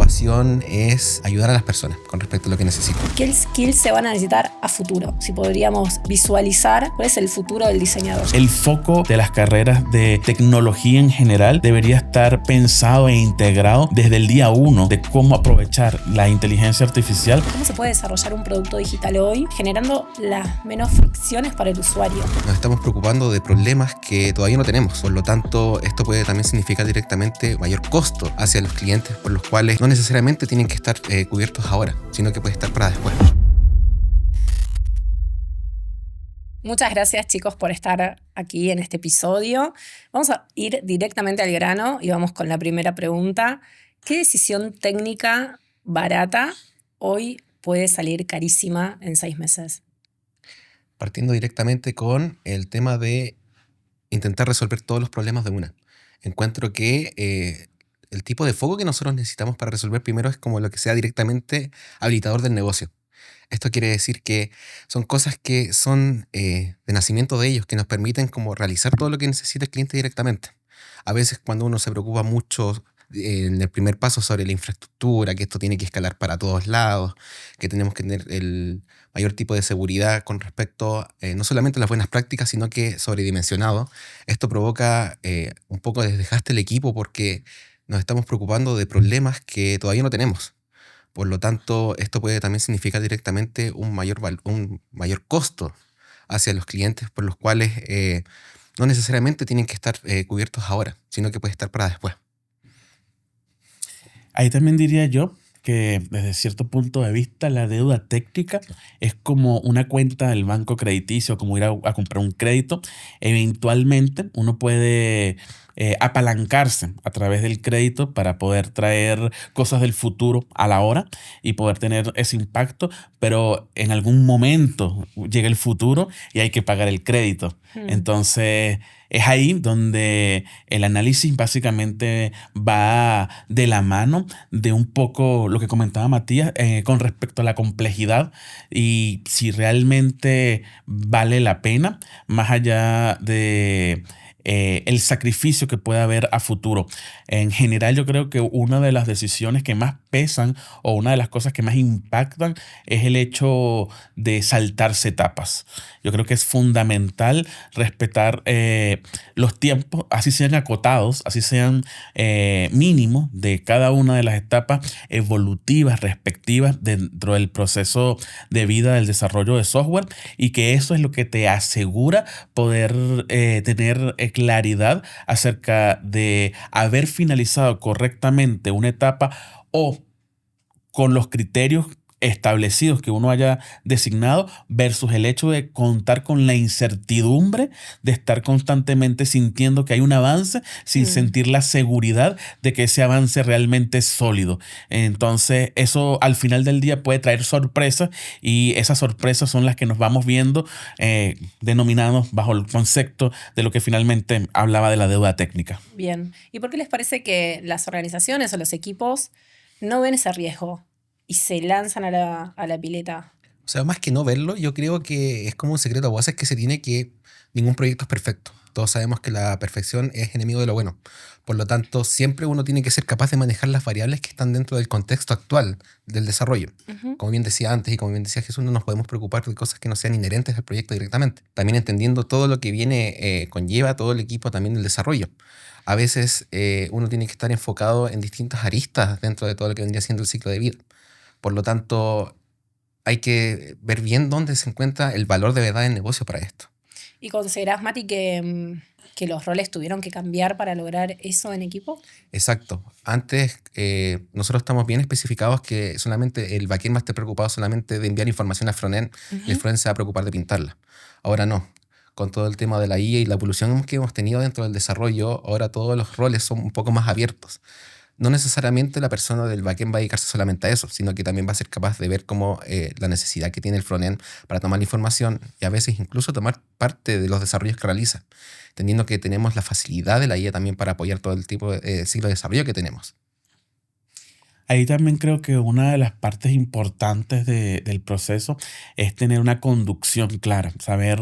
preocupación es ayudar a las personas con respecto a lo que necesitan. ¿Qué skills se van a necesitar a futuro? Si podríamos visualizar cuál es el futuro del diseñador. El foco de las carreras de tecnología en general debería estar pensado e integrado desde el día 1 de cómo aprovechar la inteligencia artificial. ¿Cómo se puede desarrollar un producto digital hoy generando las menos fricciones para el usuario? Nos estamos preocupando de problemas que todavía no tenemos. Por lo tanto, esto puede también significar directamente mayor costo hacia los clientes, por los cuales no necesariamente tienen que estar cubiertos ahora, sino que puede estar para después. Muchas gracias, chicos, por estar aquí en este episodio. Vamos a ir directamente al grano y vamos con la primera pregunta. ¿Qué decisión técnica barata hoy puede salir carísima en 6 meses? Partiendo directamente con el tema de intentar resolver todos los problemas de una. Encuentro que el tipo de foco que nosotros necesitamos para resolver primero es como lo que sea directamente habilitador del negocio. Esto quiere decir que son cosas que son de nacimiento de ellos, que nos permiten como realizar todo lo que necesita el cliente directamente. A veces cuando uno se preocupa mucho en el primer paso sobre la infraestructura, que esto tiene que escalar para todos lados, que tenemos que tener el mayor tipo de seguridad con respecto no solamente a las buenas prácticas, sino que sobredimensionado, esto provoca un poco de desgaste del equipo porque nos estamos preocupando de problemas que todavía no tenemos. Por lo tanto, esto puede también significar directamente un mayor costo hacia los clientes, por los cuales no necesariamente tienen que estar cubiertos ahora, sino que puede estar para después. Ahí también diría yo que desde cierto punto de vista la deuda técnica es como una cuenta del banco crediticio, como ir a comprar un crédito. Eventualmente uno puede apalancarse a través del crédito para poder traer cosas del futuro a la hora y poder tener ese impacto, pero en algún momento llega el futuro y hay que pagar el crédito. Entonces es ahí donde el análisis básicamente va de la mano de un poco lo que comentaba Matías con respecto a la complejidad y si realmente vale la pena, más allá de el sacrificio que pueda haber a futuro. En general, yo creo que una de las decisiones que más pesan o una de las cosas que más impactan es el hecho de saltarse etapas. Yo creo que es fundamental respetar los tiempos, así sean acotados, así sean mínimos de cada una de las etapas evolutivas respectivas dentro del proceso de vida del desarrollo de software y que eso es lo que te asegura poder tener claridad acerca de haber finalizado correctamente una etapa o con los criterios establecidos que uno haya designado versus el hecho de contar con la incertidumbre de estar constantemente sintiendo que hay un avance sin sentir la seguridad de que ese avance realmente es sólido. Entonces eso al final del día puede traer sorpresas y esas sorpresas son las que nos vamos viendo denominados bajo el concepto de lo que finalmente hablaba de la deuda técnica. Bien. ¿Y por qué les parece que las organizaciones o los equipos no ven ese riesgo y se lanzan a la pileta? O sea, más que no verlo, yo creo que es como un secreto a voces que se tiene que ningún proyecto es perfecto. Todos sabemos que la perfección es enemigo de lo bueno. Por lo tanto, siempre uno tiene que ser capaz de manejar las variables que están dentro del contexto actual del desarrollo. Como bien decía antes y como bien decía Jesús, no nos podemos preocupar de cosas que no sean inherentes al proyecto directamente. También entendiendo todo lo que viene, conlleva todo el equipo también del desarrollo. A veces uno tiene que estar enfocado en distintas aristas dentro de todo lo que vendría siendo el ciclo de vida. Por lo tanto, hay que ver bien dónde se encuentra el valor de verdad del negocio para esto. ¿Y considerás, Mati, que los roles tuvieron que cambiar para lograr eso en equipo? Exacto. Antes nosotros estamos bien especificados que solamente el backend va a estar preocupado solamente de enviar información al frontend y el frontend se va a preocupar de pintarla. Ahora no. Con todo el tema de la IA y la evolución que hemos tenido dentro del desarrollo, ahora todos los roles son un poco más abiertos. No necesariamente la persona del backend va a dedicarse solamente a eso, sino que también va a ser capaz de ver cómo la necesidad que tiene el frontend para tomar la información y a veces incluso tomar parte de los desarrollos que realiza, entendiendo que tenemos la facilidad de la IA también para apoyar todo el tipo de ciclo de desarrollo que tenemos. Ahí también creo que una de las partes importantes del proceso es tener una conducción clara, saber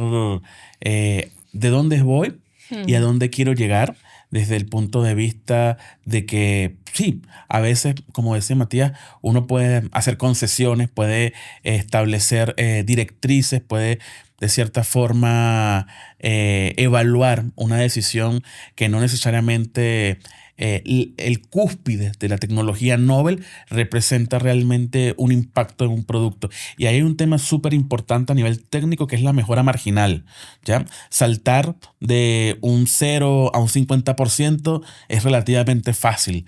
de dónde voy y a dónde quiero llegar, desde el punto de vista de que sí, a veces, como decía Matías, uno puede hacer concesiones, puede establecer directrices, puede de cierta forma evaluar una decisión que no necesariamente el cúspide de la tecnología Nobel representa realmente un impacto en un producto. Y ahí hay un tema súper importante a nivel técnico que es la mejora marginal, ¿ya? Saltar de un 0 a un 50% es relativamente fácil.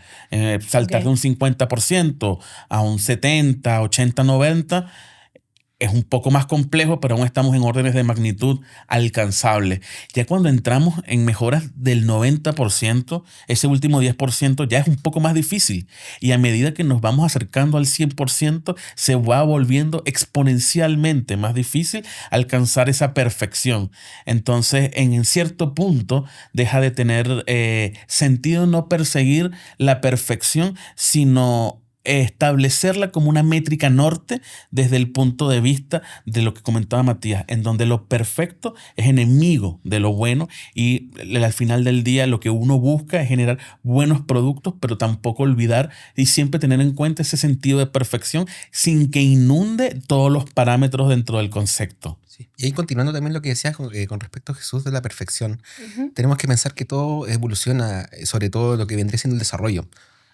Saltar de un 50% a un 70, 80, 90 es un poco más complejo, pero aún estamos en órdenes de magnitud alcanzables. Ya cuando entramos en mejoras del 90%, ese último 10% ya es un poco más difícil. Y a medida que nos vamos acercando al 100%, se va volviendo exponencialmente más difícil alcanzar esa perfección. Entonces, en cierto punto, deja de tener sentido no perseguir la perfección, sino establecerla como una métrica norte desde el punto de vista de lo que comentaba Matías, en donde lo perfecto es enemigo de lo bueno y al final del día lo que uno busca es generar buenos productos, pero tampoco olvidar y siempre tener en cuenta ese sentido de perfección sin que inunde todos los parámetros dentro del concepto. Sí. Y ahí continuando también lo que decías con respecto a Jesús de la perfección, Ujú. tenemos que pensar que todo evoluciona, sobre todo lo que vendría siendo el desarrollo.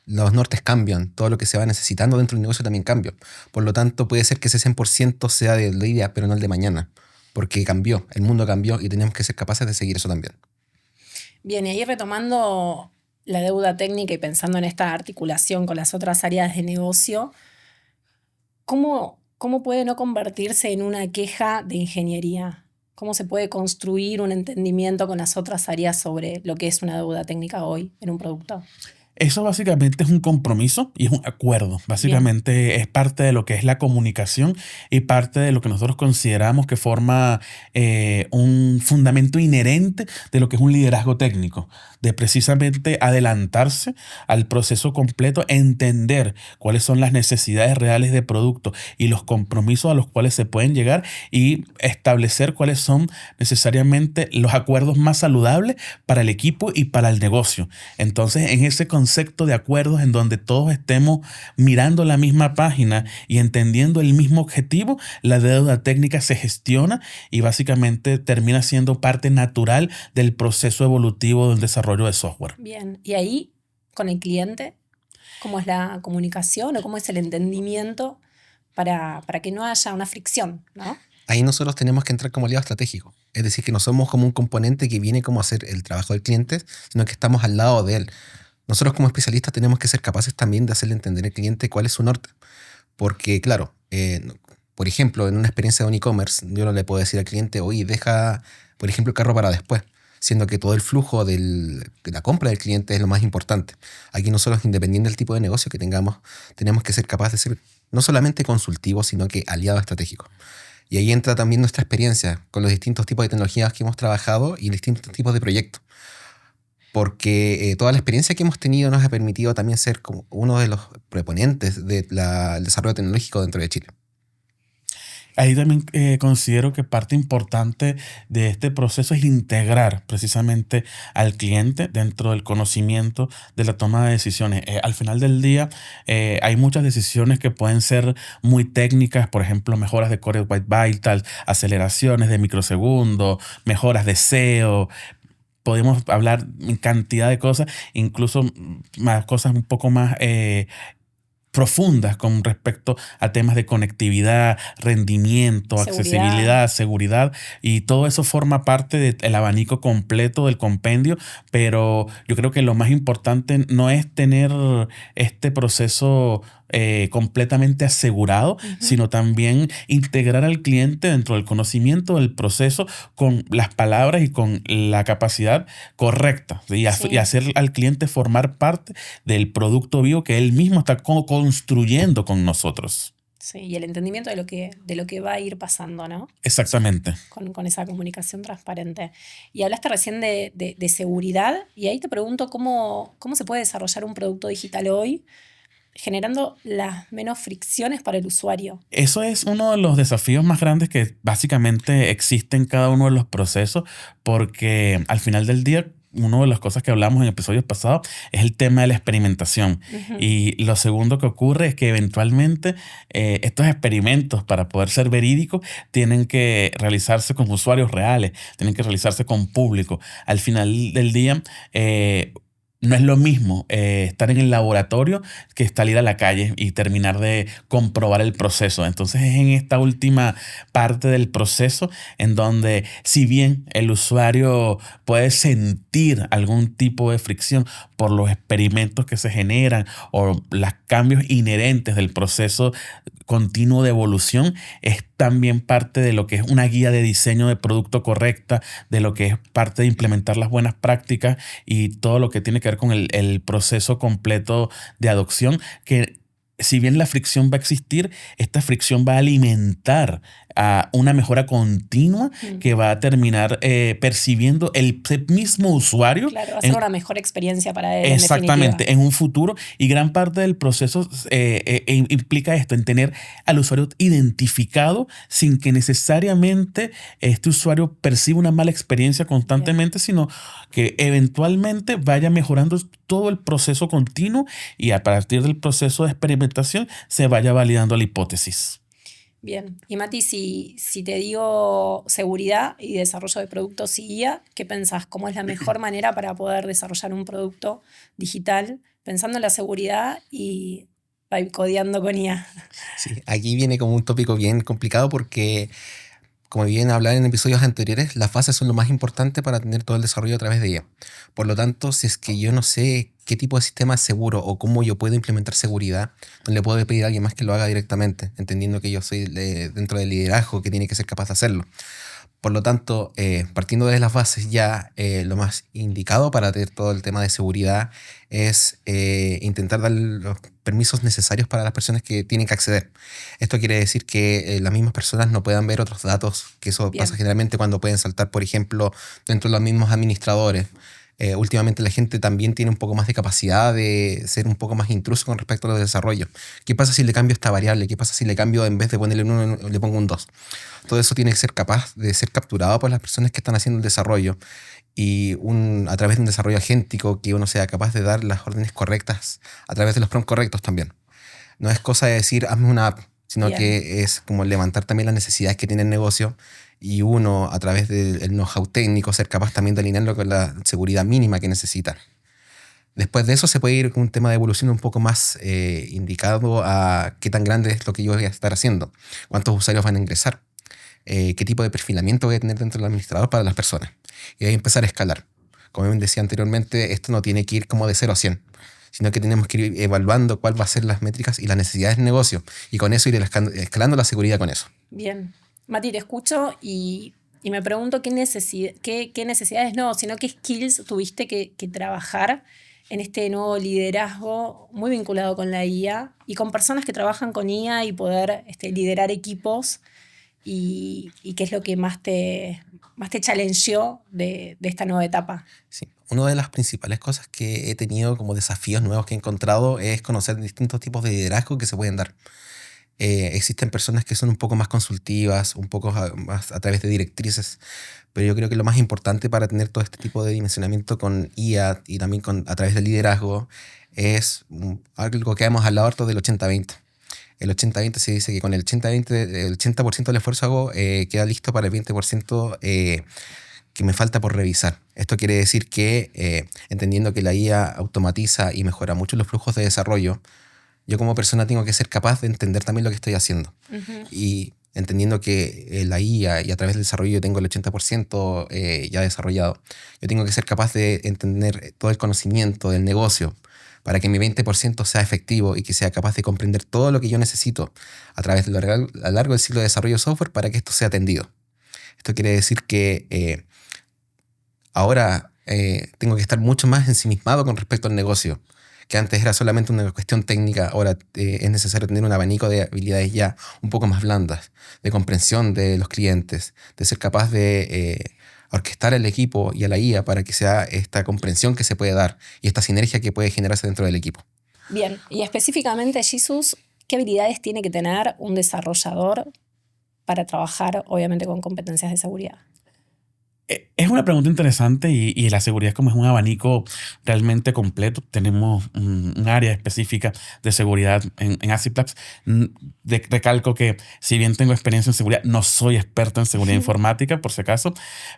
Los nortes cambian, todo lo que se va necesitando dentro del negocio también cambia. Por lo tanto, puede ser que ese 100% sea de hoy día, pero no el de mañana, porque cambió, el mundo cambió y tenemos que ser capaces de seguir eso también. Bien, y ahí retomando la deuda técnica y pensando en esta articulación con las otras áreas de negocio, ¿cómo puede no convertirse en una queja de ingeniería? ¿Cómo se puede construir un entendimiento con las otras áreas sobre lo que es una deuda técnica hoy en un producto? Eso básicamente es un compromiso y es un acuerdo. Básicamente es parte de lo que es la comunicación y parte de lo que nosotros consideramos que forma un fundamento inherente de lo que es un liderazgo técnico, de precisamente adelantarse al proceso completo, entender cuáles son las necesidades reales de producto y los compromisos a los cuales se pueden llegar y establecer cuáles son necesariamente los acuerdos más saludables para el equipo y para el negocio. Entonces, en ese concepto de acuerdos en donde todos estemos mirando la misma página y entendiendo el mismo objetivo, la deuda técnica se gestiona y básicamente termina siendo parte natural del proceso evolutivo del desarrollo de software. Bien, y ahí con el cliente, ¿cómo es la comunicación o cómo es el entendimiento para que no haya una fricción, ¿no? Ahí nosotros tenemos que entrar como aliado estratégico. Es decir, que no somos como un componente que viene como a hacer el trabajo del cliente, sino que estamos al lado de él. Nosotros como especialistas tenemos que ser capaces también de hacerle entender al cliente cuál es su norte. Porque, claro, por ejemplo, en una experiencia de un e-commerce, yo no le puedo decir al cliente, oye, deja, por ejemplo, el carro para después, siendo que todo el flujo de la compra del cliente es lo más importante. Aquí nosotros, independiente del tipo de negocio que tengamos, tenemos que ser capaces de ser no solamente consultivos, sino que aliados estratégicos. Y ahí entra también nuestra experiencia con los distintos tipos de tecnologías que hemos trabajado y distintos tipos de proyectos. Porque toda la experiencia que hemos tenido nos ha permitido también ser como uno de los proponentes del desarrollo tecnológico dentro de Chile. Ahí también considero que parte importante de este proceso es integrar precisamente al cliente dentro del conocimiento de la toma de decisiones. Al final del día hay muchas decisiones que pueden ser muy técnicas, por ejemplo, mejoras de Core Web Vitals, aceleraciones de microsegundos, mejoras de SEO. Podemos hablar en cantidad de cosas, incluso más cosas un poco más profundas con respecto a temas de conectividad, rendimiento, accesibilidad, seguridad, y todo eso forma parte del abanico completo del compendio, pero yo creo que lo más importante no es tener este proceso completamente asegurado, sino también integrar al cliente dentro del conocimiento del proceso con las palabras y con la capacidad correcta, ¿sí? Y hacer al cliente formar parte del producto vivo que él mismo está construyendo con nosotros. Sí, y el entendimiento de lo que va a ir pasando, ¿no? Exactamente. Con esa comunicación transparente. Y hablaste recién de seguridad, y ahí te pregunto cómo se puede desarrollar un producto digital hoy generando las menos fricciones para el usuario. Eso es uno de los desafíos más grandes que básicamente existe en cada uno de los procesos, porque al final del día una de las cosas que hablamos en episodios pasados es el tema de la experimentación. Y lo segundo que ocurre es que eventualmente estos experimentos, para poder ser verídicos, tienen que realizarse con usuarios reales, tienen que realizarse con público. Al final del día, no es lo mismo estar en el laboratorio que salir a la calle y terminar de comprobar el proceso. Entonces es en esta última parte del proceso en donde, si bien el usuario puede sentir algún tipo de fricción por los experimentos que se generan o los cambios inherentes del proceso continuo de evolución, es también parte de lo que es una guía de diseño de producto correcta, de lo que es parte de implementar las buenas prácticas y todo lo que tiene que ver con el proceso completo de adopción, que si bien la fricción va a existir, esta fricción va a alimentar a una mejora continua que va a terminar percibiendo el mismo usuario. Claro, va a ser una mejor experiencia para él. Exactamente, en un futuro. Y gran parte del proceso implica esto, en tener al usuario identificado sin que necesariamente este usuario perciba una mala experiencia constantemente, sino que eventualmente vaya mejorando todo el proceso continuo y a partir del proceso de experimentación se vaya validando la hipótesis. Bien. Y Mati, si te digo seguridad y desarrollo de productos y IA, ¿qué pensás? ¿Cómo es la mejor manera para poder desarrollar un producto digital pensando en la seguridad y codeando con IA? Sí, aquí viene como un tópico bien complicado porque, como bien hablar en episodios anteriores, las bases son lo más importante para tener todo el desarrollo a través de ella. Por lo tanto, si es que yo no sé qué tipo de sistema es seguro o cómo yo puedo implementar seguridad, no le puedo pedir a alguien más que lo haga directamente, entendiendo que yo soy dentro del liderazgo que tiene que ser capaz de hacerlo. Por lo tanto, partiendo de las bases ya, lo más indicado para tener todo el tema de seguridad es intentar dar los permisos necesarios para las personas que tienen que acceder. Esto quiere decir que las mismas personas no puedan ver otros datos, que eso pasa generalmente cuando pueden saltar, por ejemplo, dentro de los mismos administradores. Últimamente la gente también tiene un poco más de capacidad de ser un poco más intruso con respecto a los desarrollos. ¿Qué pasa si le cambio esta variable? ¿Qué pasa si le cambio, en vez de ponerle un 1, le pongo un 2? Todo eso tiene que ser capaz de ser capturado por las personas que están haciendo el desarrollo y a través de un desarrollo agéntico que uno sea capaz de dar las órdenes correctas a través de los prompts correctos también. No es cosa de decir, hazme una app, sino que es como levantar también las necesidades que tiene el negocio y uno, a través del know-how técnico, ser capaz también de alinearlo con la seguridad mínima que necesita. Después de eso se puede ir con un tema de evolución un poco más indicado a qué tan grande es lo que yo voy a estar haciendo, cuántos usuarios van a ingresar, qué tipo de perfilamiento voy a tener dentro del administrador para las personas. Y ahí empezar a escalar. Como bien decía anteriormente, esto no tiene que ir como de 0 a 100, sino que tenemos que ir evaluando cuál va a ser las métricas y las necesidades del negocio, y con eso ir escalando la seguridad con eso. Bien. Mati, te escucho y me pregunto qué necesidades no, sino qué skills tuviste que trabajar en este nuevo liderazgo muy vinculado con la IA y con personas que trabajan con IA y poder liderar equipos y qué es lo que más te challengeó de esta nueva etapa. Sí. Una de las principales cosas que he tenido como desafíos nuevos que he encontrado es conocer distintos tipos de liderazgo que se pueden dar. Existen personas que son un poco más consultivas, un poco más a través de directrices, pero yo creo que lo más importante para tener todo este tipo de dimensionamiento con IA y también a través del liderazgo es algo que hemos hablado harto del 80-20. El 80-20 se dice que con el 80-20, el 80% del esfuerzo queda listo para el 20% que me falta por revisar. Esto quiere decir que, entendiendo que la IA automatiza y mejora mucho los flujos de desarrollo, yo como persona tengo que ser capaz de entender también lo que estoy haciendo. Y entendiendo que la IA y a través del desarrollo yo tengo el 80% ya desarrollado, yo tengo que ser capaz de entender todo el conocimiento del negocio para que mi 20% sea efectivo y que sea capaz de comprender todo lo que yo necesito a través de a lo largo del ciclo de desarrollo de software para que esto sea atendido. Esto quiere decir que ahora tengo que estar mucho más ensimismado con respecto al negocio, que antes era solamente una cuestión técnica. Ahora es necesario tener un abanico de habilidades ya un poco más blandas, de comprensión de los clientes, de ser capaz de orquestar el equipo y a la IA para que sea esta comprensión que se puede dar y esta sinergia que puede generarse dentro del equipo. Bien, y específicamente, Jesús, ¿qué habilidades tiene que tener un desarrollador para trabajar, obviamente, con competencias de seguridad? Es una pregunta interesante y la seguridad como es un abanico realmente completo. Tenemos un área específica de seguridad en Acid Labs. Recalco que si bien tengo experiencia en seguridad, no soy experto en seguridad informática, por si acaso,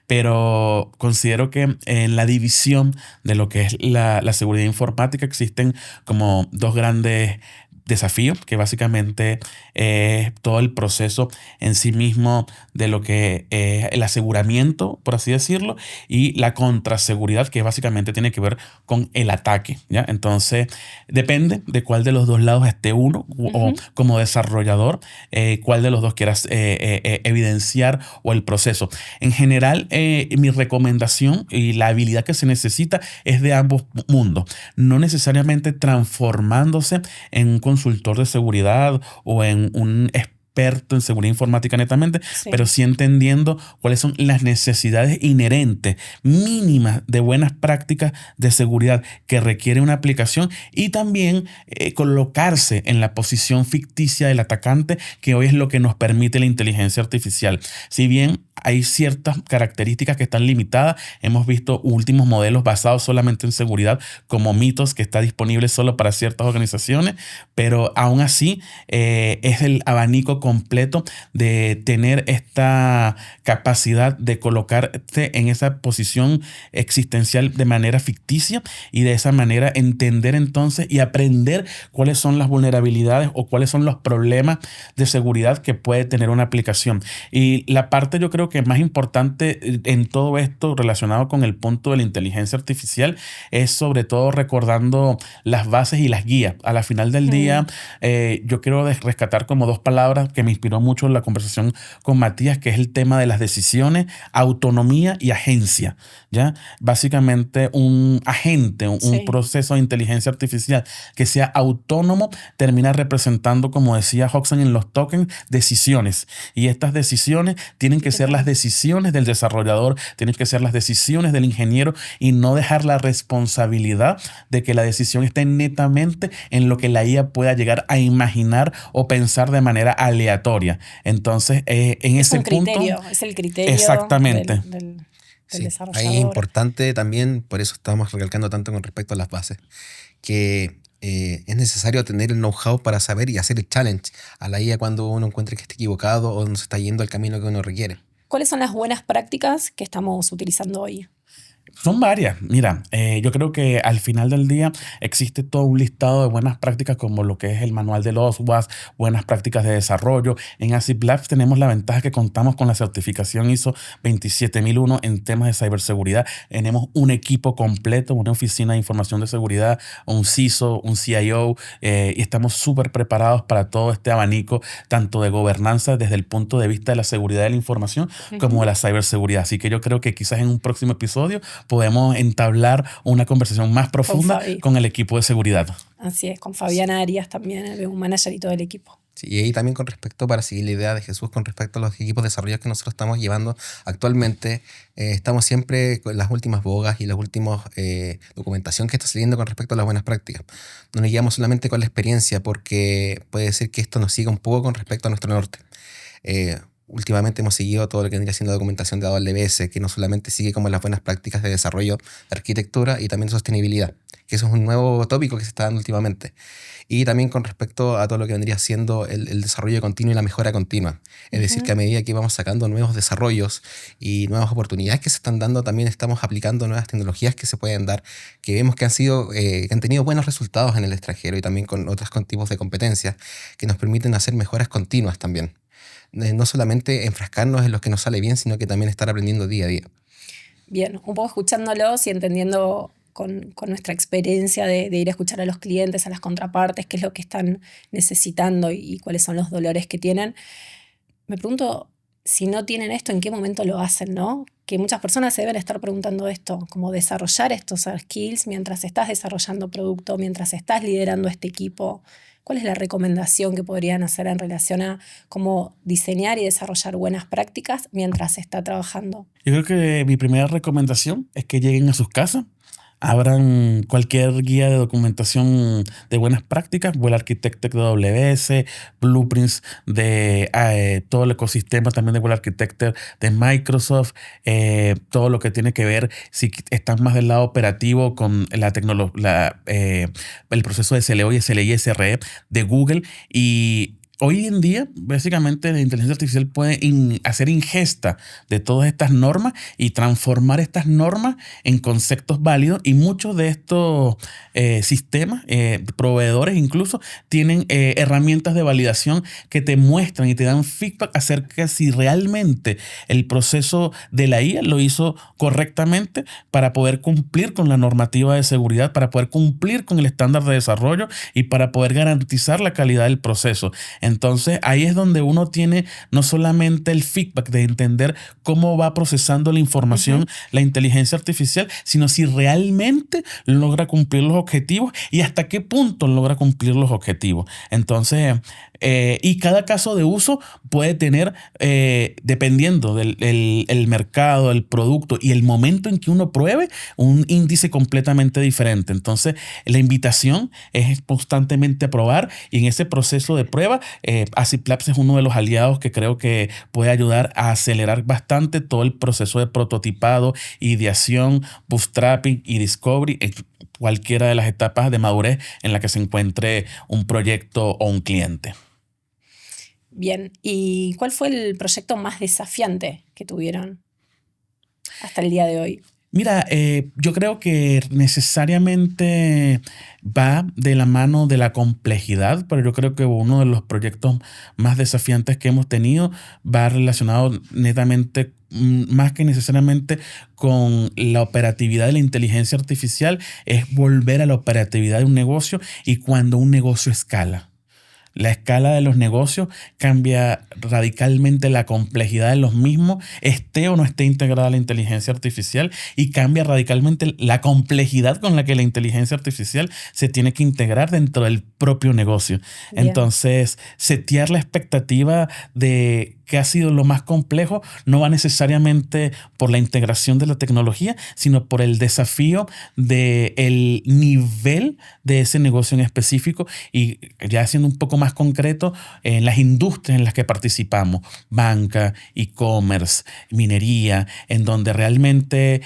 pero considero que en la división de lo que es la seguridad informática existen como dos grandes desafíos, que básicamente es todo el proceso en sí mismo de lo que es el aseguramiento, por así decirlo, y la contraseguridad, que básicamente tiene que ver con el ataque, ¿ya? Entonces, depende de cuál de los dos lados esté uno, o como desarrollador, cuál de los dos quieras evidenciar o el proceso. En general, mi recomendación y la habilidad que se necesita es de ambos mundos, no necesariamente transformándose en un consultor de seguridad o en un experto en seguridad informática netamente, pero sí entendiendo cuáles son las necesidades inherentes, mínimas de buenas prácticas de seguridad que requiere una aplicación y también colocarse en la posición ficticia del atacante, que hoy es lo que nos permite la inteligencia artificial. Si bien hay ciertas características que están limitadas, hemos visto últimos modelos basados solamente en seguridad como Mythos, que está disponible solo para ciertas organizaciones, pero aún así es el abanico completo de tener esta capacidad de colocarte en esa posición existencial de manera ficticia y de esa manera entender entonces y aprender cuáles son las vulnerabilidades o cuáles son los problemas de seguridad que puede tener una aplicación. Y la parte yo creo que más importante en todo esto relacionado con el punto de la inteligencia artificial es sobre todo recordando las bases y las guías. A la final del día, yo quiero rescatar como dos palabras que me inspiró mucho en la conversación con Matías, que es el tema de las decisiones, autonomía y agencia, ¿ya? Básicamente un agente, un proceso de inteligencia artificial que sea autónomo termina representando, como decía Hodgson en los tokens, decisiones. Y estas decisiones tienen que ser las decisiones del desarrollador, tienen que ser las decisiones del ingeniero y no dejar la responsabilidad de que la decisión esté netamente en lo que la IA pueda llegar a imaginar o pensar de manera aleatoria. Entonces, en ese punto... Es el criterio exactamente. del Sí, desarrollador. ahí es importante también, por eso estamos recalcando tanto con respecto a las bases, que es necesario tener el know-how para saber y hacer el challenge a la IA cuando uno encuentre que esté equivocado o no se está yendo al camino que uno requiere. ¿Cuáles son las buenas prácticas que estamos utilizando hoy? Son varias. Mira, yo creo que al final del día existe todo un listado de buenas prácticas como lo que es el manual de los OWASP, buenas prácticas de desarrollo. En Acid Labs tenemos la ventaja que contamos con la certificación ISO 27001 en temas de ciberseguridad. Tenemos un equipo completo, una oficina de información de seguridad, un CISO, un CIO, y estamos súper preparados para todo este abanico, tanto de gobernanza desde el punto de vista de la seguridad de la información como de la ciberseguridad. Así que yo creo que quizás en un próximo episodio podemos entablar una conversación más profunda con el equipo de seguridad. Así es, con Fabiana Arias también, el manager y todo el equipo. Sí, y ahí también con respecto, para seguir la idea de Jesús, con respecto a los equipos de desarrollo que nosotros estamos llevando actualmente, estamos siempre con las últimas bogas y las últimas documentación que está saliendo con respecto a las buenas prácticas. No nos guiamos solamente con la experiencia, porque puede ser que esto nos siga un poco con respecto a nuestro norte. Últimamente hemos seguido todo lo que vendría siendo documentación de AWS, que no solamente sigue como las buenas prácticas de desarrollo, de arquitectura y también de sostenibilidad, que eso es un nuevo tópico que se está dando últimamente. Y también con respecto a todo lo que vendría siendo el desarrollo continuo y la mejora continua. Es decir, que a medida que vamos sacando nuevos desarrollos y nuevas oportunidades que se están dando, también estamos aplicando nuevas tecnologías que se pueden dar, que vemos que han tenido buenos resultados en el extranjero y también con otros tipos de competencias que nos permiten hacer mejoras continuas también. No solamente enfrascarnos en lo que nos sale bien, sino que también estar aprendiendo día a día. Bien, un poco escuchándolos y entendiendo con nuestra experiencia de ir a escuchar a los clientes, a las contrapartes, qué es lo que están necesitando y cuáles son los dolores que tienen. Me pregunto, si no tienen esto, ¿en qué momento lo hacen, no? Que muchas personas se deben estar preguntando esto, como desarrollar estos skills mientras estás desarrollando producto, mientras estás liderando este equipo. ¿Cuál es la recomendación que podrían hacer en relación a cómo diseñar y desarrollar buenas prácticas mientras se está trabajando? Yo creo que mi primera recomendación es que lleguen a sus casas, Abran cualquier guía de documentación de buenas prácticas, Well Architected de AWS, blueprints de todo el ecosistema también de Well Architected de Microsoft, todo lo que tiene que ver si están más del lado operativo con la tecnología, el proceso de SLO y SLI, SRE de Google. Y hoy en día, básicamente, la inteligencia artificial puede hacer ingesta de todas estas normas y transformar estas normas en conceptos válidos. Y muchos de estos sistemas, proveedores incluso, tienen herramientas de validación que te muestran y te dan feedback acerca de si realmente el proceso de la IA lo hizo correctamente para poder cumplir con la normativa de seguridad, para poder cumplir con el estándar de desarrollo y para poder garantizar la calidad del proceso. Entonces ahí es donde uno tiene no solamente el feedback de entender cómo va procesando la información la inteligencia artificial, sino si realmente logra cumplir los objetivos y hasta qué punto logra cumplir los objetivos. Entonces, y cada caso de uso puede tener, dependiendo del el mercado, el producto y el momento en que uno pruebe, un índice completamente diferente. Entonces, la invitación es constantemente a probar y en ese proceso de prueba, ASIP Labs es uno de los aliados que creo que puede ayudar a acelerar bastante todo el proceso de prototipado, ideación, bootstrapping y discovery en cualquiera de las etapas de madurez en la que se encuentre un proyecto o un cliente. Bien, ¿y cuál fue el proyecto más desafiante que tuvieron hasta el día de hoy? Mira, yo creo que necesariamente va de la mano de la complejidad, pero yo creo que uno de los proyectos más desafiantes que hemos tenido va relacionado netamente, más que necesariamente con la operatividad de la inteligencia artificial, es volver a la operatividad de un negocio y cuando un negocio escala. La escala de los negocios cambia radicalmente la complejidad de los mismos, esté o no esté integrada la inteligencia artificial, y cambia radicalmente la complejidad con la que la inteligencia artificial se tiene que integrar dentro del propio negocio. Bien. Entonces, setear la expectativa de qué ha sido lo más complejo no va necesariamente por la integración de la tecnología, sino por el desafío del nivel de ese negocio en específico y ya siendo un poco más concreto en las industrias en las que participamos, banca, e-commerce, minería, en donde realmente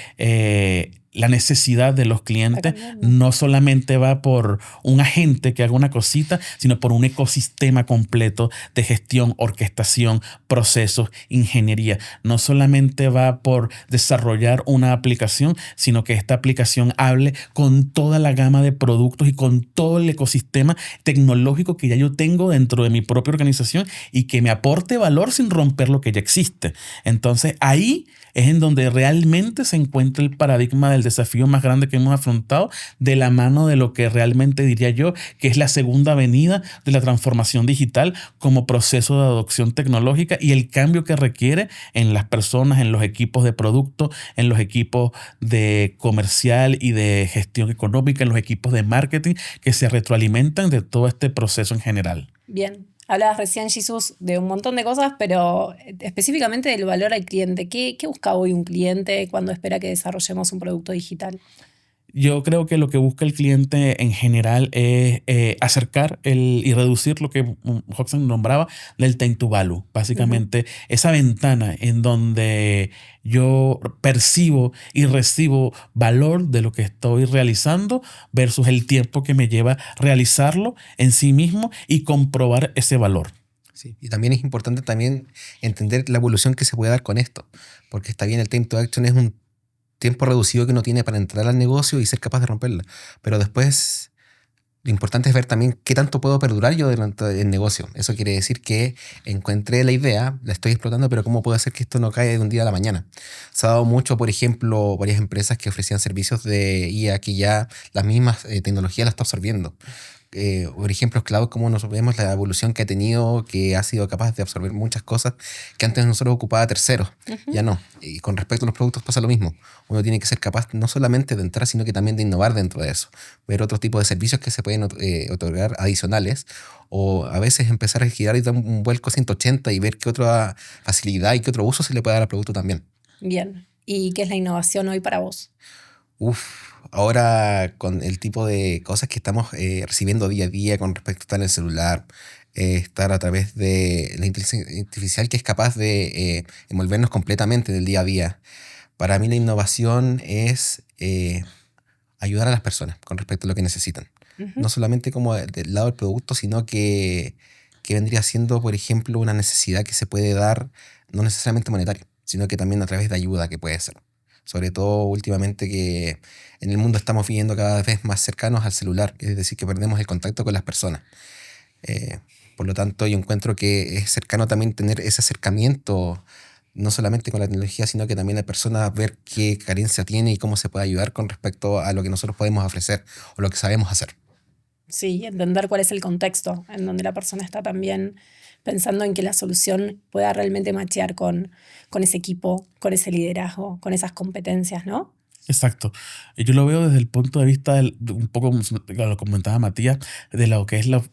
la necesidad de los clientes no solamente va por un agente que haga una cosita, sino por un ecosistema completo de gestión, orquestación, procesos, ingeniería. No solamente va por desarrollar una aplicación, sino que esta aplicación hable con toda la gama de productos y con todo el ecosistema tecnológico que ya yo tengo dentro de mi propia organización y que me aporte valor sin romper lo que ya existe. Entonces ahí es en donde realmente se encuentra el paradigma del desafío más grande que hemos afrontado, de la mano de lo que realmente diría yo que es la segunda avenida de la transformación digital como proceso de adopción tecnológica y el cambio que requiere en las personas, en los equipos de producto, en los equipos de comercial y de gestión económica, en los equipos de marketing que se retroalimentan de todo este proceso en general. Bien. Hablabas recién, Jesús, de un montón de cosas, pero específicamente del valor al cliente. ¿Qué busca hoy un cliente cuando espera que desarrollemos un producto digital? Yo creo que lo que busca el cliente en general es acercar y reducir lo que Hodgson nombraba del time to value. Básicamente, esa ventana en donde yo percibo y recibo valor de lo que estoy realizando versus el tiempo que me lleva realizarlo en sí mismo y comprobar ese valor. Sí, y también es importante también entender la evolución que se puede dar con esto, porque está bien, el time to action es un tiempo reducido que uno tiene para entrar al negocio y ser capaz de romperla. Pero después, lo importante es ver también qué tanto puedo perdurar yo durante el negocio. Eso quiere decir que encontré la idea, la estoy explotando, pero ¿cómo puedo hacer que esto no caiga de un día a la mañana? Se ha dado mucho, por ejemplo, varias empresas que ofrecían servicios de IA que ya las mismas tecnologías las está absorbiendo. Por ejemplo, cloud, como nos vemos la evolución que ha tenido, que ha sido capaz de absorber muchas cosas que antes nosotros ocupaba terceros, ya no. Y con respecto a los productos pasa lo mismo. Uno tiene que ser capaz no solamente de entrar, sino que también de innovar dentro de eso. Ver otros tipos de servicios que se pueden otorgar adicionales, o a veces empezar a girar y dar un vuelco 180 y ver qué otra facilidad y qué otro uso se le puede dar al producto también. Bien. ¿Y qué es la innovación hoy para vos? ahora con el tipo de cosas que estamos recibiendo día a día con respecto a estar en el celular, estar a través de la inteligencia artificial que es capaz de envolvernos completamente del día a día. Para mí la innovación es ayudar a las personas con respecto a lo que necesitan. No solamente como del lado del producto, sino que vendría siendo, por ejemplo, una necesidad que se puede dar, no necesariamente monetaria, sino que también a través de ayuda que puede ser. Sobre todo últimamente que en el mundo estamos viviendo cada vez más cercanos al celular, es decir, que perdemos el contacto con las personas. Eh, por lo tanto, yo encuentro que es cercano también tener ese acercamiento, no solamente con la tecnología, sino que también la persona ver qué carencia tiene y cómo se puede ayudar con respecto a lo que nosotros podemos ofrecer o lo que sabemos hacer. Sí, entender cuál es el contexto en donde la persona está también pensando en que la solución pueda realmente machear con ese equipo, con ese liderazgo, con esas competencias, ¿no? Exacto. Yo lo veo desde el punto de vista, de un poco como lo comentaba Matías, de lo que es la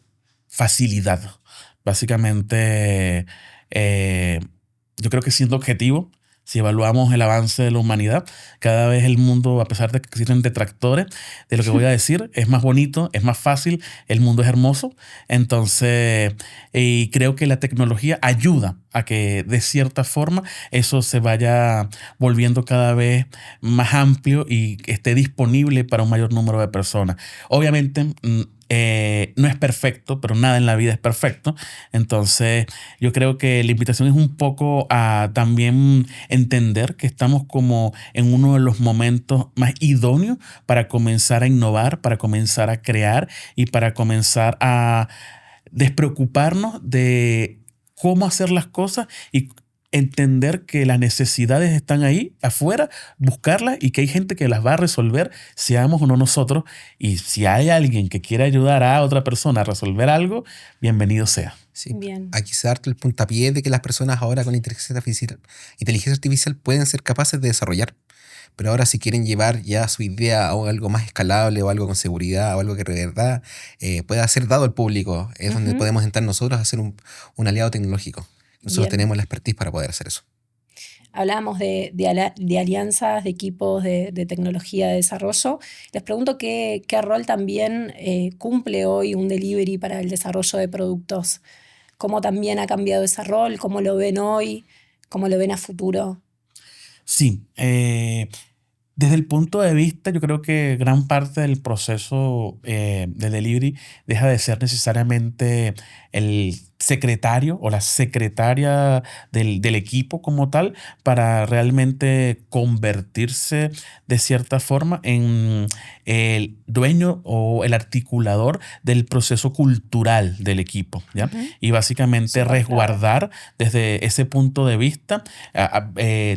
facilidad. Básicamente, yo creo que siendo objetivo, si evaluamos el avance de la humanidad, cada vez el mundo, a pesar de que existen detractores de lo que voy a decir, es más bonito, es más fácil, el mundo es hermoso. Entonces, y creo que la tecnología ayuda a que de cierta forma eso se vaya volviendo cada vez más amplio y esté disponible para un mayor número de personas. Obviamente, no es perfecto, pero nada en la vida es perfecto. Entonces, yo creo que la invitación es un poco a también entender que estamos como en uno de los momentos más idóneos para comenzar a innovar, para comenzar a crear y para comenzar a despreocuparnos de cómo hacer las cosas y entender que las necesidades están ahí afuera, buscarlas y que hay gente que las va a resolver, seamos o no nosotros. Y si hay alguien que quiere ayudar a otra persona a resolver algo, bienvenido sea. Sí. Bien. Aquí se da el puntapié de que las personas ahora con inteligencia artificial pueden ser capaces de desarrollar. Pero ahora si quieren llevar ya su idea a algo más escalable o algo con seguridad o algo que de verdad pueda ser dado al público, es donde podemos entrar nosotros a ser un aliado tecnológico. Nosotros Bien. tenemos la expertise para poder hacer eso. Hablábamos de alianzas, de equipos de tecnología de desarrollo. Les pregunto qué rol también cumple hoy un delivery para el desarrollo de productos. ¿Cómo también ha cambiado ese rol? ¿Cómo lo ven hoy? ¿Cómo lo ven a futuro? Sí, desde el punto de vista, yo creo que gran parte del proceso de delivery deja de ser necesariamente el secretario o la secretaria del equipo como tal para realmente convertirse de cierta forma en el dueño o el articulador del proceso cultural del equipo, ¿ya? Y básicamente resguardar desde ese punto de vista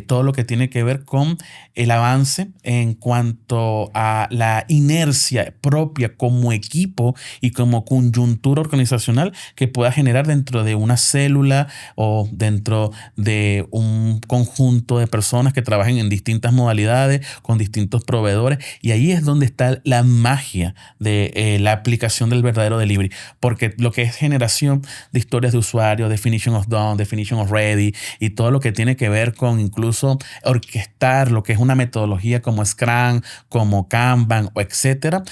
todo lo que tiene que ver con el avance en cuanto a la inercia propia como equipo y como coyuntura organizacional que pueda generar dentro de una célula o dentro de un conjunto de personas que trabajen en distintas modalidades con distintos proveedores. Y ahí es donde está la magia de la aplicación del verdadero delivery, porque lo que es generación de historias de usuario, definition of done, definition of ready y todo lo que tiene que ver con incluso orquestar lo que es una metodología como Scrum, como Kanban o etcétera,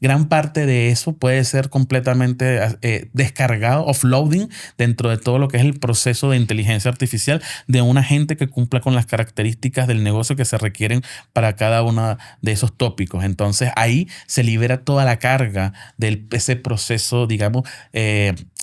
gran parte de eso puede ser completamente descargado, offloading dentro de todo lo que es el proceso de inteligencia artificial de un agente que cumpla con las características del negocio que se requieren para cada uno de esos tópicos. Entonces ahí se libera toda la carga de ese proceso, digamos,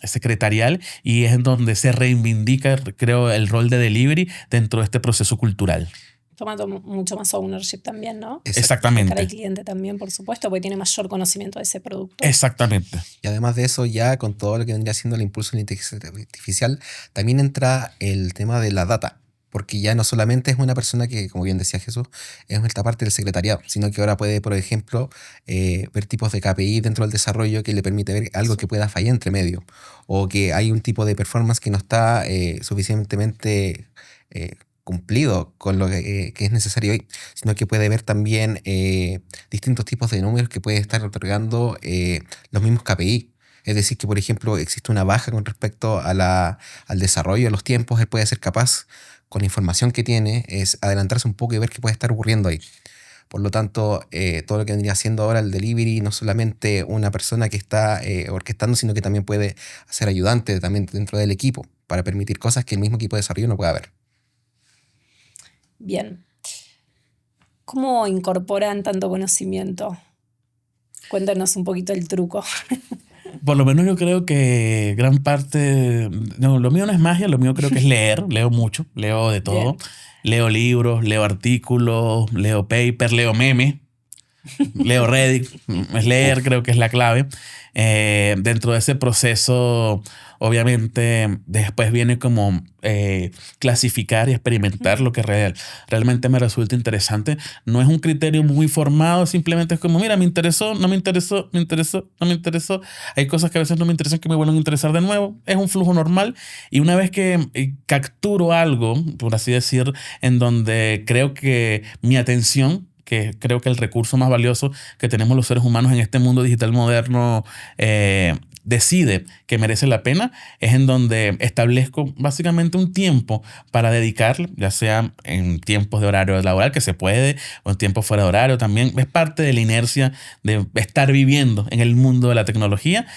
secretarial, y es donde se reivindica, creo, el rol de delivery dentro de este proceso cultural. Toma mucho más ownership también, ¿no? Exactamente. Para el cliente también, por supuesto, porque tiene mayor conocimiento de ese producto. Exactamente. Y además de eso, ya con todo lo que vendría siendo el impulso de la inteligencia artificial, también entra el tema de la data. Porque ya no solamente es una persona que, como bien decía Jesús, es esta parte del secretariado, sino que ahora puede, por ejemplo, ver tipos de KPI dentro del desarrollo que le permite ver algo que pueda fallar entre medio, o que hay un tipo de performance que no está suficientemente cumplido con lo que es necesario hoy, sino que puede ver también distintos tipos de números que puede estar otorgando los mismos KPI. Es decir, que por ejemplo existe una baja con respecto a al desarrollo, a los tiempos, él puede ser capaz, con la información que tiene, es adelantarse un poco y ver qué puede estar ocurriendo ahí. Por lo tanto, todo lo que vendría haciendo ahora el delivery, no solamente una persona que está orquestando, sino que también puede ser ayudante también dentro del equipo para permitir cosas que el mismo equipo de desarrollo no pueda ver. Bien. ¿Cómo incorporan tanto conocimiento? Cuéntanos un poquito el truco. Por lo menos yo creo que gran parte... No, lo mío no es magia, lo mío creo que es leer. Leo mucho, leo de todo. Bien. Leo libros, leo artículos, leo papers, leo memes. Leo Reddit, es leer, creo que es la clave. Dentro de ese proceso, obviamente, después viene como clasificar y experimentar lo que realmente me resulta interesante. No es un criterio muy formado, simplemente es como, mira, me interesó, no me interesó, me interesó, no me interesó. Hay cosas que a veces no me interesan que me vuelven a interesar de nuevo. Es un flujo normal. Y una vez que capturo algo, por así decir, en donde creo que mi atención, que creo que el recurso más valioso que tenemos los seres humanos en este mundo digital moderno decide que merece la pena, es en donde establezco básicamente un tiempo para dedicarle, ya sea en tiempos de horario laboral, que se puede, o en tiempos fuera de horario también. Es parte de la inercia de estar viviendo en el mundo de la tecnología,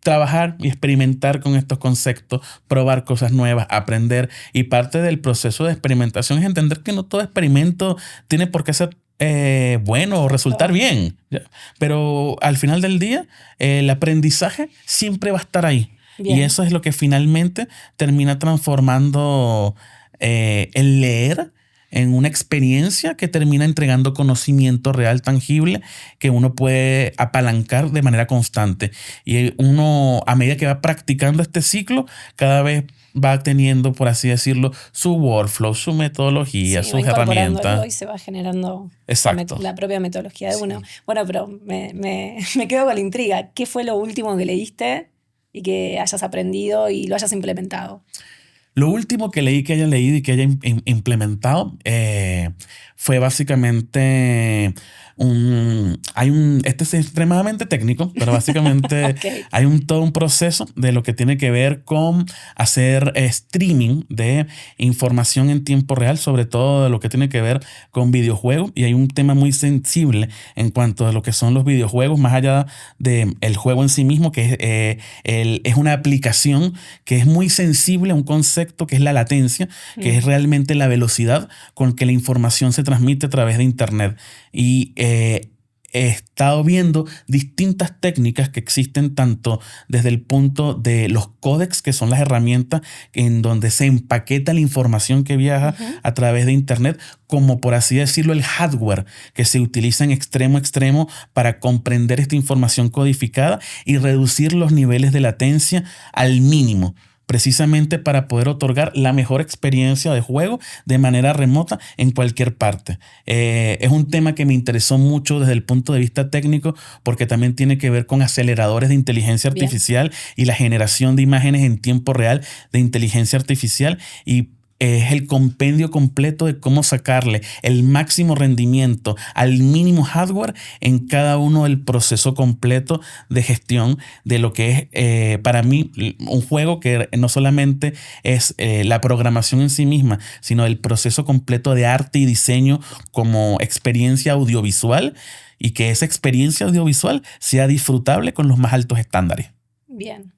trabajar y experimentar con estos conceptos, probar cosas nuevas, aprender. Y parte del proceso de experimentación es entender que no todo experimento tiene por qué ser bueno o resultar bien. Pero al final del día, el aprendizaje siempre va a estar ahí. Bien. Y eso es lo que finalmente termina transformando el leer en una experiencia que termina entregando conocimiento real, tangible, que uno puede apalancar de manera constante. Y uno, a medida que va practicando este ciclo, cada vez va teniendo, por así decirlo, su workflow, su metodología, Sí, sus va herramientas. y se va generando Exacto. la propia metodología de uno. Sí. Bueno, pero me quedo con la intriga. ¿Qué fue lo último que leíste y que hayas aprendido y lo hayas implementado? Lo último que leí, que haya leído y que haya implementado fue básicamente este es extremadamente técnico, pero básicamente Ok. hay todo un proceso de lo que tiene que ver con hacer streaming de información en tiempo real, sobre todo de lo que tiene que ver con videojuegos. Y hay un tema muy sensible en cuanto a lo que son los videojuegos, más allá del juego en sí mismo, que es una aplicación que es muy sensible a un concepto que es la latencia, que es realmente la velocidad con que la información se transmite a través de Internet. Y he estado viendo distintas técnicas que existen tanto desde el punto de los códecs, que son las herramientas en donde se empaqueta la información que viaja a través de Internet, como por así decirlo el hardware que se utiliza en extremo a extremo para comprender esta información codificada y reducir los niveles de latencia al mínimo, precisamente para poder otorgar la mejor experiencia de juego de manera remota en cualquier parte. Es un tema que me interesó mucho desde el punto de vista técnico, porque también tiene que ver con aceleradores de inteligencia artificial y la generación de imágenes en tiempo real de inteligencia artificial, y es el compendio completo de cómo sacarle el máximo rendimiento al mínimo hardware en cada uno del proceso completo de gestión de lo que es para mí un juego, que no solamente es la programación en sí misma, sino el proceso completo de arte y diseño como experiencia audiovisual, y que esa experiencia audiovisual sea disfrutable con los más altos estándares. Bien.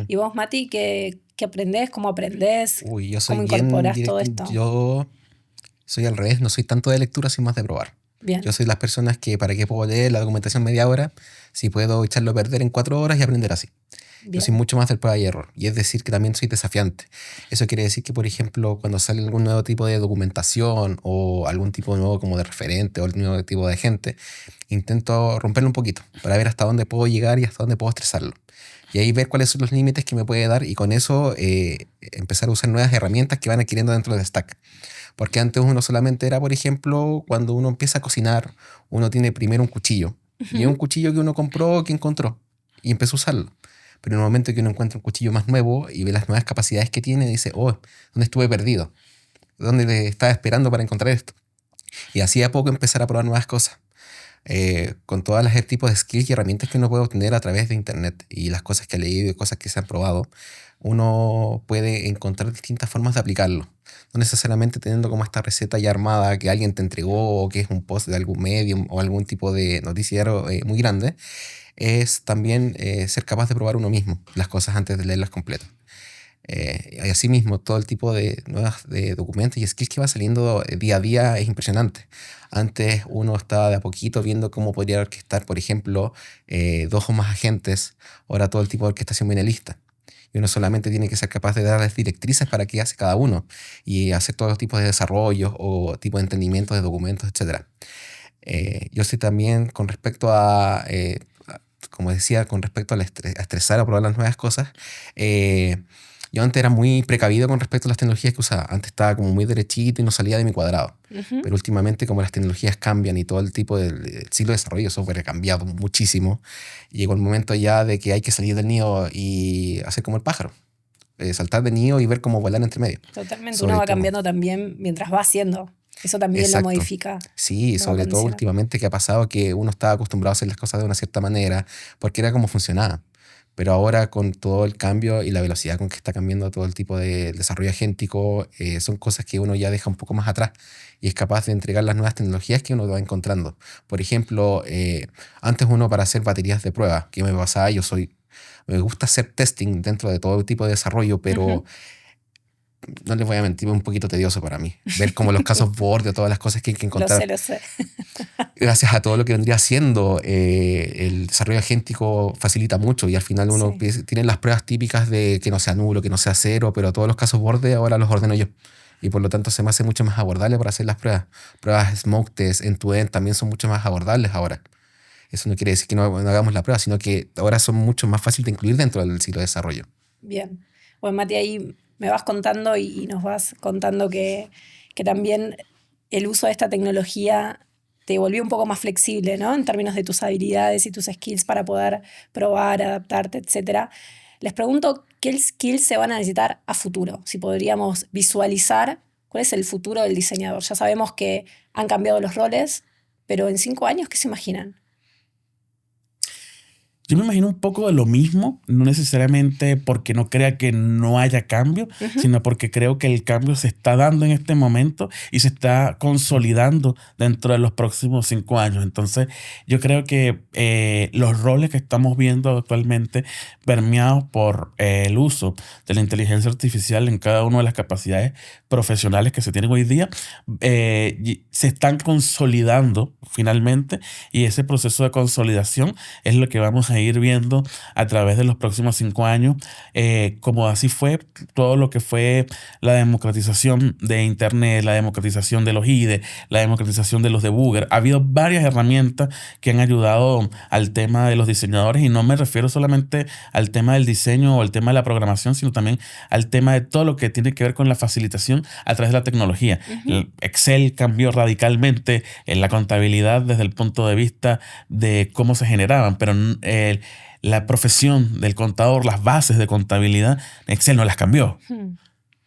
¿Y vos, Mati, qué aprendés? ¿Cómo aprendés? Uy, yo soy ¿Cómo bien incorporás directo. todo esto? Yo soy al revés, no soy tanto de lectura, soy más de probar. Bien. Yo soy las personas que, ¿para qué puedo leer la documentación media hora si puedo echarlo a perder en 4 horas y aprender así? Bien. Yo soy mucho más del prueba y error. Y es decir, que también soy desafiante. Eso quiere decir que, por ejemplo, cuando sale algún nuevo tipo de documentación o algún tipo nuevo como de referente o algún nuevo tipo de gente, intento romperlo un poquito para ver hasta dónde puedo llegar y hasta dónde puedo estresarlo. Y ahí ver cuáles son los límites que me puede dar, y con eso empezar a usar nuevas herramientas que van adquiriendo dentro del stack. Porque antes uno solamente era, por ejemplo, cuando uno empieza a cocinar, uno tiene primero un cuchillo. Y es un cuchillo que uno compró, que encontró, y empezó a usarlo. Pero en el momento que uno encuentra un cuchillo más nuevo y ve las nuevas capacidades que tiene, dice, oh, ¿dónde estuve perdido? ¿Dónde estaba esperando para encontrar esto? Y así a poco empezar a probar nuevas cosas. con todas las tipos de skills y herramientas que uno puede obtener a través de internet y las cosas que ha leído y cosas que se han probado, uno puede encontrar distintas formas de aplicarlo. No necesariamente teniendo como esta receta ya armada que alguien te entregó o que es un post de algún medium o algún tipo de noticiero muy grande. Es también ser capaz de probar uno mismo las cosas antes de leerlas completas. Y asimismo, todo el tipo de nuevos de documentos y skills que va saliendo día a día es impresionante. Antes uno estaba de a poquito viendo cómo podría orquestar, por ejemplo, 2 o más agentes. Ahora todo el tipo de orquestación viene lista. Y uno solamente tiene que ser capaz de darles directrices para qué hace cada uno y hacer todos los tipos de desarrollos o tipos de entendimiento de documentos, etc. Yo sé también con respecto como decía, con respecto a estresar o probar las nuevas cosas, yo antes era muy precavido con respecto a las tecnologías que usaba. Antes estaba como muy derechito y no salía de mi cuadrado. Ujú. Pero últimamente, como las tecnologías cambian y todo el tipo del ciclo de desarrollo de software ha cambiado muchísimo, llegó el momento ya de que hay que salir del nido y hacer como el pájaro. Saltar del nido y ver cómo volar entre medio. Totalmente, Sobre uno va todo. cambiando también mientras va haciendo. Eso también lo Exacto. modifica. Sí, Lo va sobre todo condicionando. últimamente que ha pasado que uno estaba acostumbrado a hacer las cosas de una cierta manera porque era como funcionaba. Pero ahora con todo el cambio y la velocidad con que está cambiando todo el tipo de desarrollo agéntico, son cosas que uno ya deja un poco más atrás y es capaz de entregar las nuevas tecnologías que uno va encontrando. Por ejemplo, antes uno para hacer baterías de prueba, que me pasaba, me gusta hacer testing dentro de todo tipo de desarrollo, pero Ujú. no les voy a mentir, es un poquito tedioso para mí. Ver como los casos borde, todas las cosas que hay que encontrar. Lo sé. Gracias a todo lo que vendría haciendo, el desarrollo agéntico facilita mucho y al final uno Sí. tiene las pruebas típicas de que no sea nulo, que no sea cero, pero todos los casos borde ahora los ordeno yo. Y por lo tanto se me hace mucho más abordable para hacer las pruebas. Pruebas smoke test, end-to-end también son mucho más abordables ahora. Eso no quiere decir que no hagamos la prueba, sino que ahora son mucho más fáciles de incluir dentro del ciclo de desarrollo. Bien. Bueno, Mati, ahí me vas contando y nos vas contando que también el uso de esta tecnología te volvió un poco más flexible, ¿no? En términos de tus habilidades y tus skills para poder probar, adaptarte, etc. Les pregunto, ¿qué skills se van a necesitar a futuro? Si podríamos visualizar cuál es el futuro del diseñador. Ya sabemos que han cambiado los roles, pero en 5 años, ¿qué se imaginan? Yo me imagino un poco de lo mismo, no necesariamente porque no crea que no haya cambio, Ujú. sino porque creo que el cambio se está dando en este momento y se está consolidando dentro de los próximos 5 años. Entonces, yo creo que los roles que estamos viendo actualmente, permeados por el uso de la inteligencia artificial en cada una de las capacidades profesionales que se tienen hoy día, se están consolidando finalmente, y ese proceso de consolidación es lo que vamos a ir viendo a través de los próximos 5 años, como así fue todo lo que fue la democratización de Internet, la democratización de los IDE, la democratización de los debugger. Ha habido varias herramientas que han ayudado al tema de los diseñadores, y no me refiero solamente al tema del diseño o al tema de la programación, sino también al tema de todo lo que tiene que ver con la facilitación a través de la tecnología. Ujú. Excel cambió radicalmente en la contabilidad desde el punto de vista de cómo se generaban, pero la profesión del contador, las bases de contabilidad, Excel no las cambió.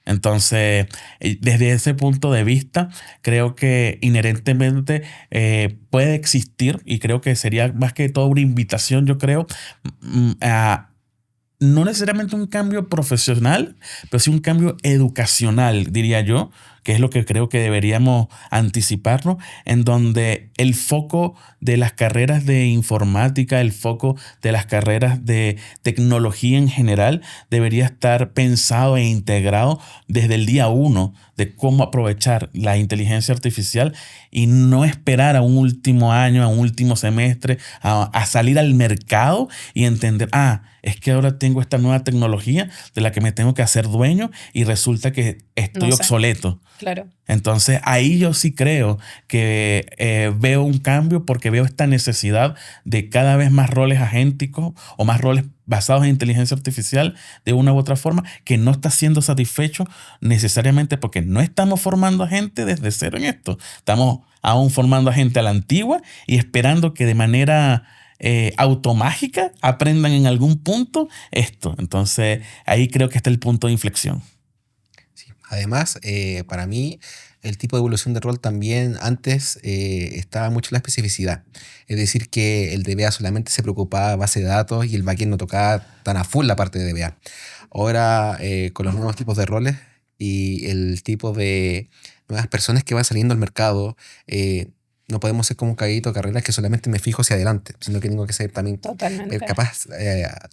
Entonces, desde ese punto de vista, creo que inherentemente puede existir, y creo que sería más que todo una invitación, yo creo, a no necesariamente un cambio profesional, pero sí un cambio educacional, diría yo, que es lo que creo que deberíamos anticiparnos, en donde el foco de las carreras de informática, el foco de las carreras de tecnología en general, debería estar pensado e integrado desde el día 1 de cómo aprovechar la inteligencia artificial, y no esperar a un último año, a un último semestre, a salir al mercado y entender, es que ahora tengo esta nueva tecnología de la que me tengo que hacer dueño y resulta que estoy No sé. obsoleto. Claro. Entonces ahí yo sí creo que veo un cambio, porque veo esta necesidad de cada vez más roles agénticos o más roles basados en inteligencia artificial de una u otra forma, que no está siendo satisfecho necesariamente porque no estamos formando a gente desde cero en esto. Estamos aún formando a gente a la antigua y esperando que de manera automágica aprendan en algún punto esto. Entonces ahí creo que está el punto de inflexión. Sí. Además, para mí, el tipo de evolución de rol también antes estaba mucho en la especificidad. Es decir, que el DBA solamente se preocupaba de base de datos y el backend no tocaba tan a full la parte de DBA. Ahora, con los nuevos tipos de roles y el tipo de nuevas personas que van saliendo al mercado, no podemos ser como un caballito de carreras que solamente me fijo hacia adelante, sino que tengo que ser también Totalmente. capaz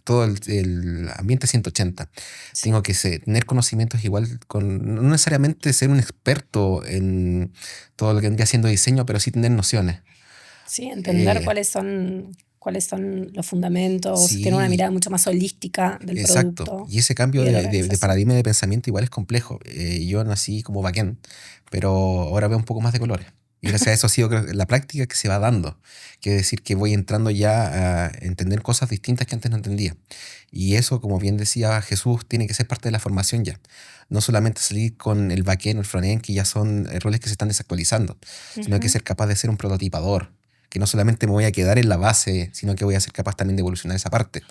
todo el ambiente 180. Sí. Tengo que tener conocimientos igual, no necesariamente ser un experto en todo lo que vendría haciendo diseño, pero sí tener nociones. Sí, entender Eh, cuáles son los fundamentos, tener una sí, mirada mucho más holística del exacto. producto Y ese y cambio de la de organización. paradigma de pensamiento igual es complejo. Yo nací como backend, pero ahora veo un poco más de colores. Y gracias a eso ha sido la práctica que se va dando. Quiere decir que voy entrando ya a entender cosas distintas que antes no entendía. Y eso, como bien decía Jesús, tiene que ser parte de la formación ya. No solamente salir con el backend o el frontend, que ya son roles que se están desactualizando, sino que Ujú. ser capaz de ser un prototipador. Que no solamente me voy a quedar en la base, sino que voy a ser capaz también de evolucionar esa parte.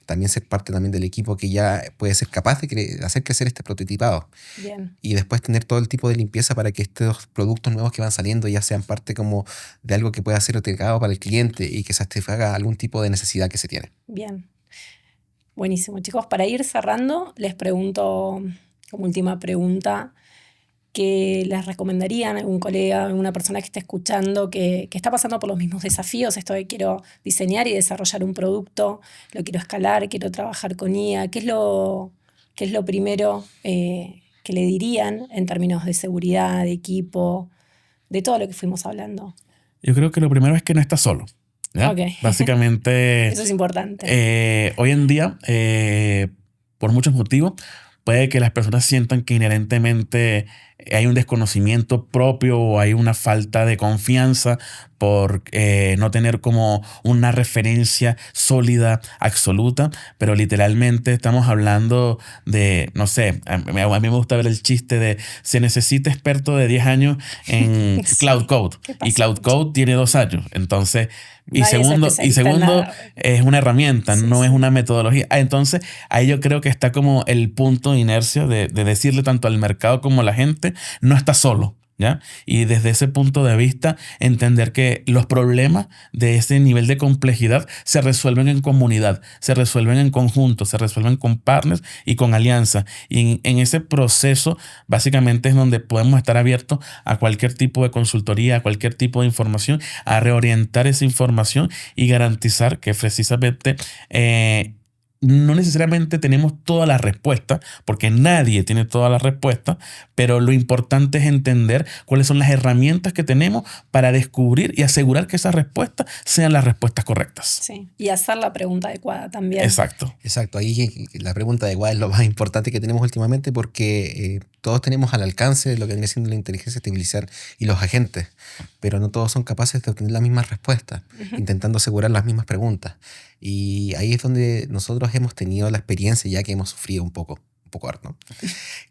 También ser parte también del equipo que ya puede ser capaz de hacer crecer este prototipado. Bien, Y después tener todo el tipo de limpieza para que estos productos nuevos que van saliendo ya sean parte como de algo que pueda ser utilizado para el cliente y que satisfaga algún tipo de necesidad que se tiene. bien. Buenísimo, chicos. Para ir cerrando, les pregunto como última pregunta, ¿qué les recomendarían a algún colega, a alguna persona que esté escuchando que está pasando por los mismos desafíos? Esto de quiero diseñar y desarrollar un producto, lo quiero escalar, quiero trabajar con IA. ¿Qué es lo primero que le dirían en términos de seguridad, de equipo, de todo lo que fuimos hablando? Yo creo que lo primero es que no estás solo, ¿ya? Ok. Básicamente, Eso es importante. hoy en día, por muchos motivos, puede que las personas sientan que inherentemente hay un desconocimiento propio o hay una falta de confianza por no tener como una referencia sólida, absoluta, pero literalmente estamos hablando de, no sé, a mí me gusta ver el chiste de se necesita experto de 10 años en Cloud Sí, Code ¿qué y pasa Cloud mucho? Code tiene 2 años, entonces y Nadie es segundo, especialista en nada. es una herramienta, Sí, no es sí. una metodología. Entonces, ahí yo creo que está como el punto de inercia de decirle tanto al mercado como a la gente, no está solo, ¿ya? Y desde ese punto de vista, entender que los problemas de ese nivel de complejidad se resuelven en comunidad, se resuelven en conjunto, se resuelven con partners y con alianzas. Y en ese proceso, básicamente es donde podemos estar abiertos a cualquier tipo de consultoría, a cualquier tipo de información, a reorientar esa información y garantizar que precisamente no necesariamente tenemos todas las respuestas, porque nadie tiene todas las respuestas, pero lo importante es entender cuáles son las herramientas que tenemos para descubrir y asegurar que esas respuestas sean las respuestas correctas. Sí. Y hacer la pregunta adecuada también. Exacto. Exacto, ahí la pregunta de igual es lo más importante que tenemos últimamente porque todos tenemos al alcance lo que viene siendo la inteligencia artificial y los agentes, pero no todos son capaces de obtener las mismas respuestas, Ujú. intentando asegurar las mismas preguntas. Y ahí es donde nosotros hemos tenido la experiencia ya que hemos sufrido un poco harto,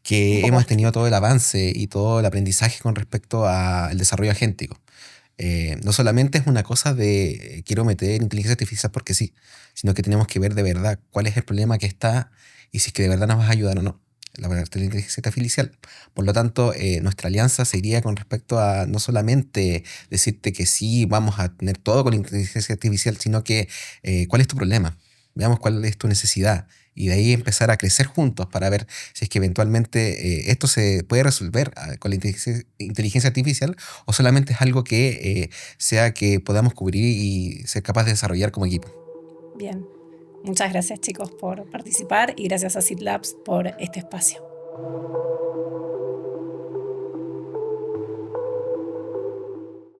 que Un poco hemos harto. tenido todo el avance y todo el aprendizaje con respecto al desarrollo agéntico. No solamente es una cosa de quiero meter inteligencia artificial porque sí, sino que tenemos que ver de verdad cuál es el problema que está y si es que de verdad nos va a ayudar o no la parte de la inteligencia artificial. Por lo tanto, nuestra alianza sería con respecto a no solamente decirte que sí, vamos a tener todo con la inteligencia artificial, sino que cuál es tu problema, veamos cuál es tu necesidad y de ahí empezar a crecer juntos para ver si es que eventualmente esto se puede resolver con la inteligencia artificial o solamente es algo que sea que podamos cubrir y ser capaz de desarrollar como equipo. Bien. Muchas gracias, chicos, por participar y gracias a Seed Labs por este espacio.